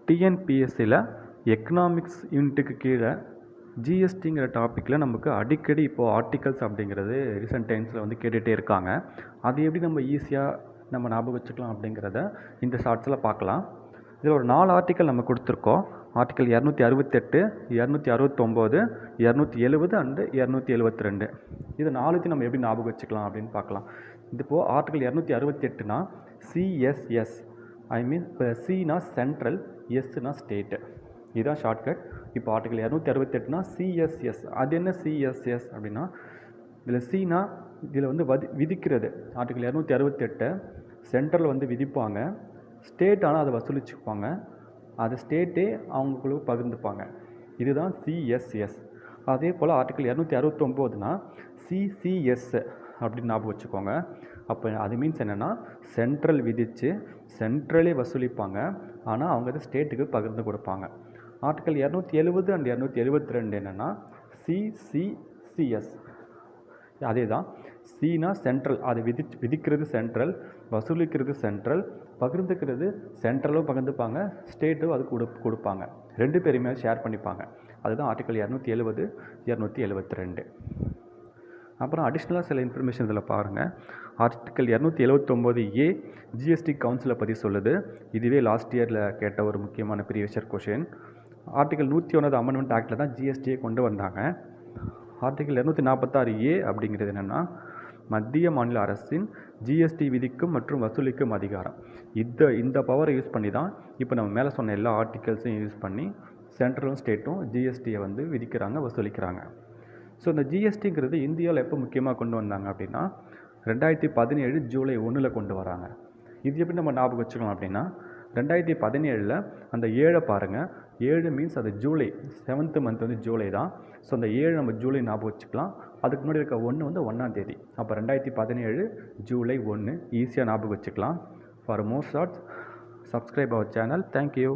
டிஎன்பிஎஸ்சியில் economics யூனிட்டுக்கு கீழே ஜிஎஸ்டிங்கிற டாப்பிக்கில் நமக்கு அடிக்கடி இப்போது ஆர்டிகல்ஸ் அப்படிங்கிறது ரீசெண்ட் டைம்ஸில் வந்து கேட்டுகிட்டே இருக்காங்க. அது எப்படி நம்ம ஈஸியாக நம்ம ஞாபகம் வச்சுக்கலாம் அப்படிங்கிறத இந்த ஷார்ட்ஸில் பார்க்கலாம். இதில் ஒரு 4 ஆர்டிக்கல் நம்ம கொடுத்துருக்கோம். Article 268, 269, 270 and 272. இது 4த்தையும் நம்ம எப்படி ஞாபகம் வச்சுக்கலாம் அப்படின்னு பார்க்கலாம். இப்போது ஆர்டிக்கல் 268னா சிஎஸ்எஸ், ஐ மீன் இப்போ சினா சென்ட்ரல், எஸ்னா ஸ்டேட்டு, இதுதான் ஷார்ட்கட். இப்போ ஆர்டிக்கல் 268னா சிஎஸ்எஸ். அது என்ன சிஎஸ்எஸ் அப்படின்னா, இதில் சினா இதில் வந்து விதிக்கிறது. ஆர்டிக்கல் 268 சென்ட்ரல் வந்து விதிப்பாங்க, ஸ்டேட் ஆனால் அதை வசூலிச்சுப்பாங்க, அது ஸ்டேட்டே அவங்களுக்குள்ள பகிர்ந்துப்பாங்க. இதுதான் சிஎஸ்எஸ். அதே போல் ஆர்டிக்கல் 269னா சிசிஎஸ் அப்படின்னு ஞாபகம் வச்சுக்கோங்க. அப்போ அது மீன்ஸ் என்னென்னா, சென்ட்ரல் விதித்து சென்ட்ரலே வசூலிப்பாங்க, ஆனால் அவங்க அதை ஸ்டேட்டுக்கு பகிர்ந்து கொடுப்பாங்க. ஆர்டிக்கல் 270 அண்ட் 272 என்னென்னா சிசிசிஎஸ். அதே தான், சினா சென்ட்ரல், அது விதிக்கிறது சென்ட்ரல், வசூலிக்கிறது சென்ட்ரல், பகிர்ந்துக்கிறது சென்ட்ரலும் பகிர்ந்துப்பாங்க, ஸ்டேட்டும் அது கொடுப்பாங்க, 2 பேருமே ஷேர் பண்ணிப்பாங்க. அதுதான் ஆர்டிக்கல் 270, 272. அப்புறம் அடிஷ்னலாக சில இன்ஃபர்மேஷன் இதில் பாருங்கள். ஆர்டிக்கல் 279A ஜிஎஸ்டி கவுன்சிலை பற்றி சொல்லுது. இதுவே லாஸ்ட் இயரில் கேட்ட ஒரு முக்கியமான previous year question. Article 101 amendment ஆக்டில் தான் ஜிஎஸ்டியை கொண்டு வந்தாங்க. ஆர்டிக்கல் 246A அப்படிங்கிறது என்னென்னா, மத்திய மாநில அரசின் ஜிஎஸ்டி விதிக்கும் மற்றும் வசூலிக்கும் அதிகாரம். இந்த பவரை யூஸ் பண்ணி தான் இப்போ நம்ம மேலே சொன்ன எல்லா ஆர்டிகல்ஸையும் யூஸ் பண்ணி சென்ட்ரலும் ஸ்டேட்டும் ஜிஎஸ்டியை வந்து விதிக்கிறாங்க, வசூலிக்கிறாங்க. ஸோ இந்த ஜிஎஸ்டிங்கிறது இந்தியாவில் எப்போ முக்கியமாக கொண்டு வந்தாங்க அப்படின்னா 2017 ஜூலை 1 கொண்டு வராங்க. இது எப்படி நம்ம ஞாபகம் வச்சுக்கணும் அப்படின்னா, 2017 அந்த 7 பாருங்கள், 7 மீன்ஸ் அது ஜூலை, 7th மந்த் வந்து ஜூலை தான். ஸோ அந்த 7 நம்ம ஜூலை ஞாபகம் வச்சுக்கலாம். அதுக்கு முன்னாடி இருக்க 1 வந்து 1ஆம் தேதி. அப்போ 2017 ஜூலை 1 ஈஸியாக ஞாபகம் வச்சுக்கலாம். For more shorts, subscribe our channel. Thank you.